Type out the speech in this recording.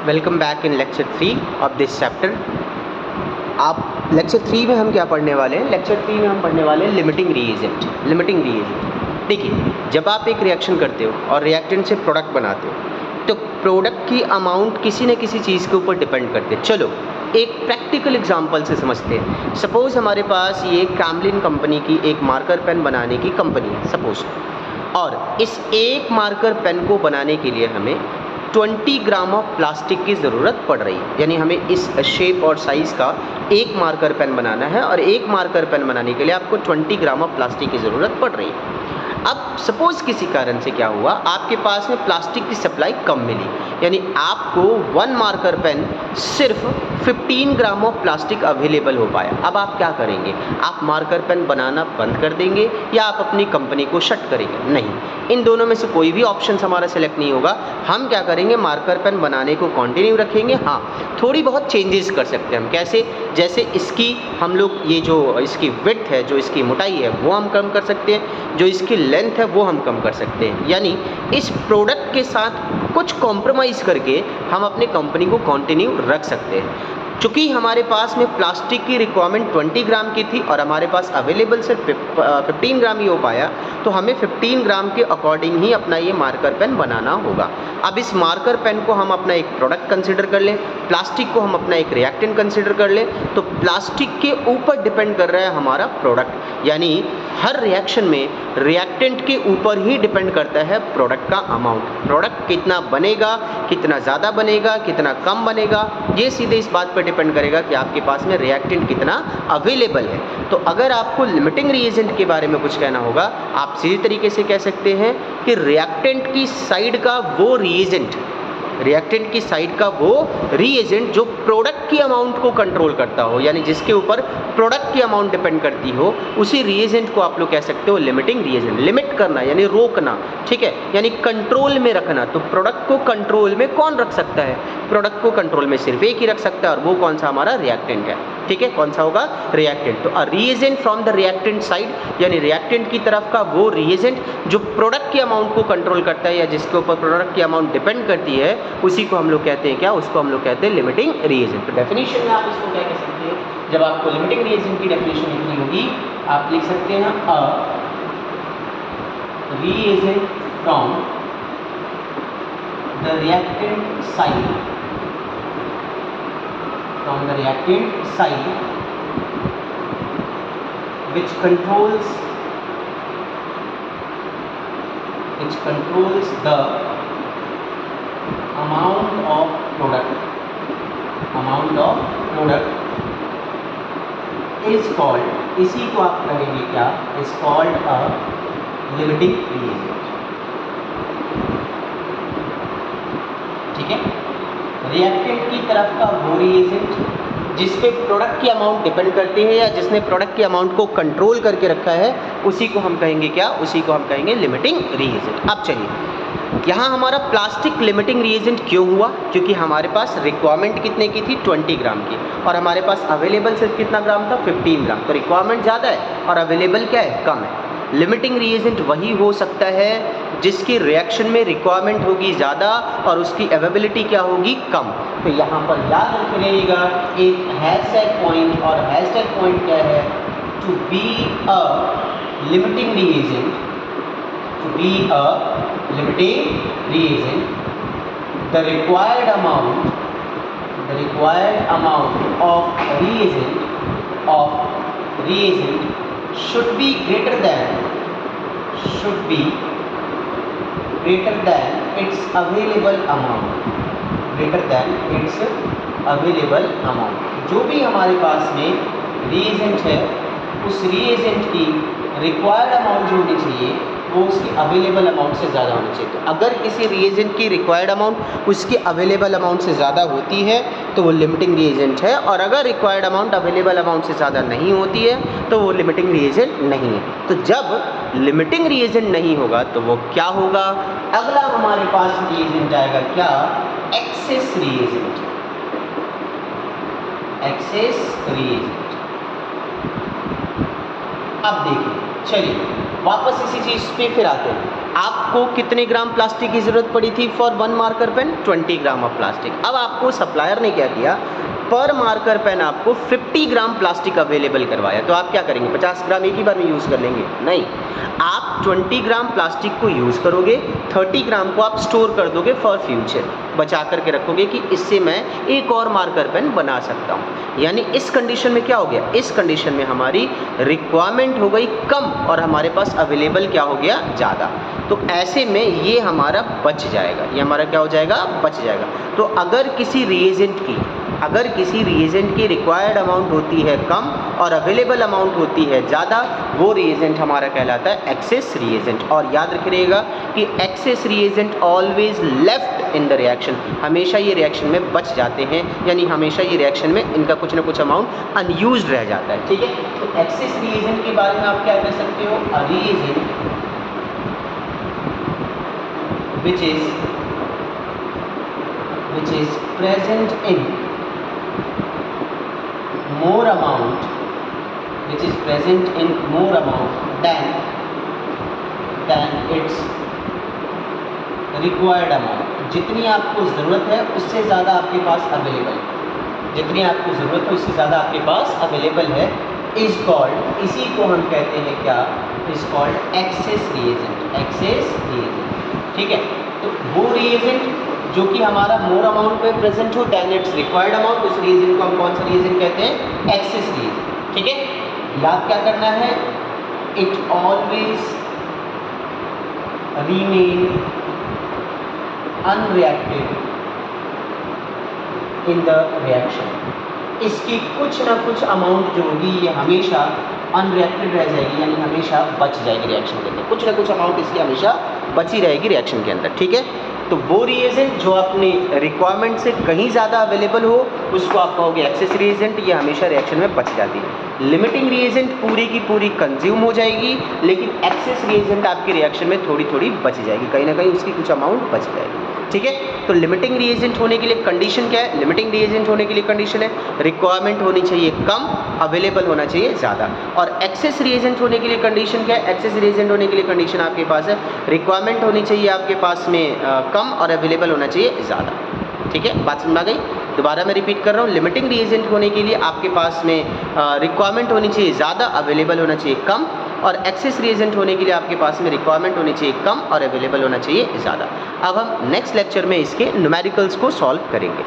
Welcome back in lecture 3 of this chapter. आप lecture 3 में हम क्या पढ़ने वाले हैं? लेक्चर 3 में हम पढ़ने वाले हैं लिमिटिंग रीएजेंट। लिमिटिंग रीएजेंट देखिए, जब आप एक रिएक्शन करते हो और रिएक्टेंट से प्रोडक्ट बनाते हो तो प्रोडक्ट की अमाउंट किसी न किसी चीज़ के ऊपर डिपेंड करते हैं। चलो एक प्रैक्टिकल एग्जांपल से समझते हैं। सपोज़ हमारे पास ये कैमलिन कंपनी की एक मार्कर पेन बनाने की कंपनी है सपोज़, और इस एक मार्कर पेन को बनाने के लिए हमें 20 ग्राम ऑफ प्लास्टिक की ज़रूरत पड़ रही है। यानी हमें इस शेप और साइज़ का एक मार्कर पेन बनाना है और एक मार्कर पेन बनाने के लिए आपको 20 ग्राम ऑफ प्लास्टिक की ज़रूरत पड़ रही है। अब सपोज़ किसी कारण से क्या हुआ, आपके पास में प्लास्टिक की सप्लाई कम मिली, यानी आपको 1 मार्कर पेन सिर्फ 15 ग्राम ऑफ प्लास्टिक अवेलेबल हो पाया। अब आप क्या करेंगे? आप मार्कर पेन बनाना बंद कर देंगे या आप अपनी कंपनी को शट करेंगे? नहीं, इन दोनों में से कोई भी ऑप्शन हमारा सेलेक्ट नहीं होगा। हम क्या करेंगे? मार्कर पेन बनाने को कंटिन्यू रखेंगे। हाँ, थोड़ी बहुत चेंजेस कर सकते हैं हम। कैसे? जैसे इसकी हम लोग ये जो इसकी विड्थ है, जो इसकी मोटाई है वो हम कम कर सकते हैं, जो इसकी लेंथ है वो हम कम कर सकते हैं। यानी इस प्रोडक्ट के साथ कुछ कॉम्प्रोमाइज़ करके हम अपनी कंपनी को कंटिन्यू रख सकते हैं। चूँकि हमारे पास में प्लास्टिक की रिक्वायरमेंट 20 ग्राम की थी और हमारे पास अवेलेबल सिर्फ 15 ग्राम ही हो पाया, तो हमें 15 ग्राम के अकॉर्डिंग ही अपना ये मार्कर पेन बनाना होगा। अब इस मार्कर पेन को हम अपना एक प्रोडक्ट कंसिडर कर लें, प्लास्टिक को हम अपना एक रिएक्टेंट कंसिडर कर लें, तो प्लास्टिक के ऊपर डिपेंड कर रहा है हमारा प्रोडक्ट। यानी हर रिएक्शन में रिएक्टेंट के ऊपर ही डिपेंड करता है प्रोडक्ट का अमाउंट। प्रोडक्ट कितना बनेगा, कितना ज़्यादा बनेगा, कितना कम बनेगा, ये सीधे इस बात पर डिपेंड करेगा कि आपके पास में रिएक्टेंट कितना अवेलेबल है। तो अगर आपको लिमिटिंग रीएजेंट के बारे में कुछ कहना होगा, आप सीधे तरीके से कह सकते हैं कि रिएक्टेंट की साइड का वो रीएजेंट, रिएक्टेंट की साइड का वो रीएजेंट जो प्रोडक्ट की अमाउंट को कंट्रोल करता हो, यानी जिसके ऊपर प्रोडक्ट की अमाउंट डिपेंड करती हो, उसी रीएजेंट को आप लोग कह सकते हो लिमिटिंग रीएजेंट। लिमिट करना यानी रोकना, ठीक है, यानी कंट्रोल में रखना। तो प्रोडक्ट को कंट्रोल में कौन रख सकता है? प्रोडक्ट को कंट्रोल में सिर्फ एक ही रख सकता है, और वो कौन सा? हमारा रिएक्टेंट है। ठीक है, कौन सा होगा? रिएक्टेंट। तो reagent from the reactant side, यानी रिएक्टेंट की तरफ का वो रीएजेंट जो प्रोडक्ट की अमाउंट को कंट्रोल करता है या जिसके ऊपर प्रोडक्ट की अमाउंट डिपेंड करती है, उसी को हम लोग कहते हैं क्या? उसको हम लोग कहते हैं लिमिटिंग रीएजेंट। तो डेफिनेशन में आप इसको क्या कह सकते हैं? जब आपको लिमिटिंग रीएजेंट की डेफिनेशन लिखनी होगी, आप लिख सकते हैं a reagent from the reactant side, from the reactant side which controls the amount of product is called, इसी को आप कहेंगे क्या? is called a limiting reagent। ठीक है, रिएक्टेंट की तरफ का वो रिएजेंट जिस पे प्रोडक्ट की अमाउंट डिपेंड करती है या जिसने प्रोडक्ट की अमाउंट को कंट्रोल करके रखा है, उसी को हम कहेंगे क्या? उसी को हम कहेंगे लिमिटिंग रीएजेंट। अब चलिए, यहाँ हमारा प्लास्टिक लिमिटिंग रीएजेंट क्यों हुआ? क्योंकि हमारे पास रिक्वायरमेंट कितने की थी? 20 ग्राम की, और हमारे पास अवेलेबल सिर्फ कितना ग्राम था? 15 ग्राम। तो रिक्वायरमेंट ज़्यादा है और अवेलेबल क्या है? कम है। लिमिटिंग रीएजेंट वही हो सकता है जिसकी रिएक्शन में रिक्वायरमेंट होगी ज़्यादा और उसकी अवेलेबिलिटी क्या होगी? कम। तो यहाँ पर याद रख लीजिएगा एक हैशटैग पॉइंट, और हैशटैग पॉइंट क्या है? To be a limiting reagent, to be a limiting reagent the required amount of reagent should be greater than its available amount। जो भी हमारे पास में reagent है, उस reagent की required amount जो होनी चाहिए वो उसकी अवेलेबल अमाउंट से ज़्यादा होनी चाहिए। तो अगर किसी रिएजेंट की रिक्वायर्ड अमाउंट उसकी अवेलेबल अमाउंट से ज़्यादा होती है तो वो लिमिटिंग रिएजेंट है, और अगर रिक्वायर्ड अमाउंट अवेलेबल अमाउंट से ज़्यादा नहीं होती है तो वो लिमिटिंग रिएजेंट नहीं है। तो जब लिमिटिंग रिएजेंट नहीं होगा तो वो क्या होगा? अगला हमारे पास रिएजेंट आएगा क्या? Access reagent. अब देखिए, चलिए वापस इसी चीज़ पे फिर आते हैं। आपको कितने ग्राम प्लास्टिक की ज़रूरत पड़ी थी for 1 marker pen? 20 gram of plastic. अब आपको सप्लायर ने क्या किया, पर मार्कर पेन आपको 50 ग्राम प्लास्टिक अवेलेबल करवाया, तो आप क्या करेंगे? 50 ग्राम एक ही बार में यूज़ कर लेंगे? नहीं, आप 20 ग्राम प्लास्टिक को यूज़ करोगे, 30 ग्राम को आप स्टोर कर दोगे फॉर फ्यूचर, बचा करके रखोगे कि इससे मैं एक और मार्कर पेन बना सकता हूँ। यानी इस कंडीशन में क्या हो गया, इस कंडीशन में हमारी रिक्वायरमेंट हो गई कम और हमारे पास अवेलेबल क्या हो गया, ज़्यादा। तो ऐसे में ये हमारा बच जाएगा, ये हमारा क्या हो जाएगा, बच जाएगा। तो अगर किसी रिएजेंट की रिक्वायर्ड अमाउंट होती है कम और अवेलेबल अमाउंट होती है ज़्यादा, वो रिएजेंट हमारा कहलाता है एक्सेस रिएजेंट। और याद रखिएगा कि access reagent always left in the reaction, हमेशा ये रिएक्शन में बच जाते हैं, यानी हमेशा ये रिएक्शन में इनका कुछ ना कुछ अमाउंट अनयूज्ड रह जाता है। ठीक है, तो एक्सेस रिएजेंट के बारे में आप क्या कह सकते हो, अ reagent which is present in more amount than its required amount। जितनी आपको ज़रूरत है उससे ज़्यादा आपके पास अवेलेबल है, जितनी आपको ज़रूरत है उससे ज़्यादा आपके पास अवेलेबल है, इज कॉल्ड, इसी को हम कहते हैं क्या, इज कॉल्ड एक्सेस रिएजेंट। ठीक है, तो वो रिएजेंट जो कि हमारा मोर अमाउंट में प्रेजेंट हो दैन इट्स रिक्वायर्ड अमाउंट, उस रिएजेंट को हम कौन सा रिएजेंट कहते हैं, एक्सेस रिएजेंट। ठीक है, याद क्या करना है, it always Riemann unreacted in the reaction. इसकी कुछ ना कुछ अमाउंट जो होगी ये हमेशा अनरिएक्टेड रह जाएगी, यानी हमेशा बच जाएगी रिएक्शन के अंदर, कुछ ना कुछ अमाउंट इसकी हमेशा बची रहेगी रिएक्शन के अंदर। ठीक है, तो वो रिएजेंट जो अपनी रिक्वायरमेंट से कहीं ज़्यादा अवेलेबल हो उसको आप कहोगे एक्सेस रिएजेंट, ये हमेशा रिएक्शन में बच जाती है। लिमिटिंग रिएजेंट पूरी की पूरी कंज्यूम हो जाएगी, लेकिन एक्सेस रिएजेंट आपके रिएक्शन में थोड़ी थोड़ी बच जाएगी, कहीं ना कहीं उसकी कुछ अमाउंट बच जाएगी। ठीक है, तो लिमिटिंग रिएजेंट होने के लिए कंडीशन क्या है, लिमिटिंग रिएजेंट होने के लिए कंडीशन है रिक्वायरमेंट होनी चाहिए कम, अवेलेबल होना चाहिए ज़्यादा। और एक्सेस रिएजेंट होने के लिए कंडीशन क्या है, एक्सेस रिएजेंट होने के लिए कंडीशन आपके पास है रिक्वायरमेंट होनी चाहिए आपके पास में कम और अवेलेबल होना चाहिए ज़्यादा। ठीक है, बात समझ आ गई? दोबारा मैं रिपीट कर रहा हूँ, लिमिटिंग रिएजेंट होने के लिए आपके पास में रिक्वायरमेंट होनी चाहिए ज़्यादा, अवेलेबल होना चाहिए कम, और एक्सेस रिएजेंट होने के लिए आपके पास में रिक्वायरमेंट होनी चाहिए कम और अवेलेबल होना चाहिए ज़्यादा। अब हम नेक्स्ट लेक्चर में इसके न्यूमेरिकल्स को सॉल्व करेंगे।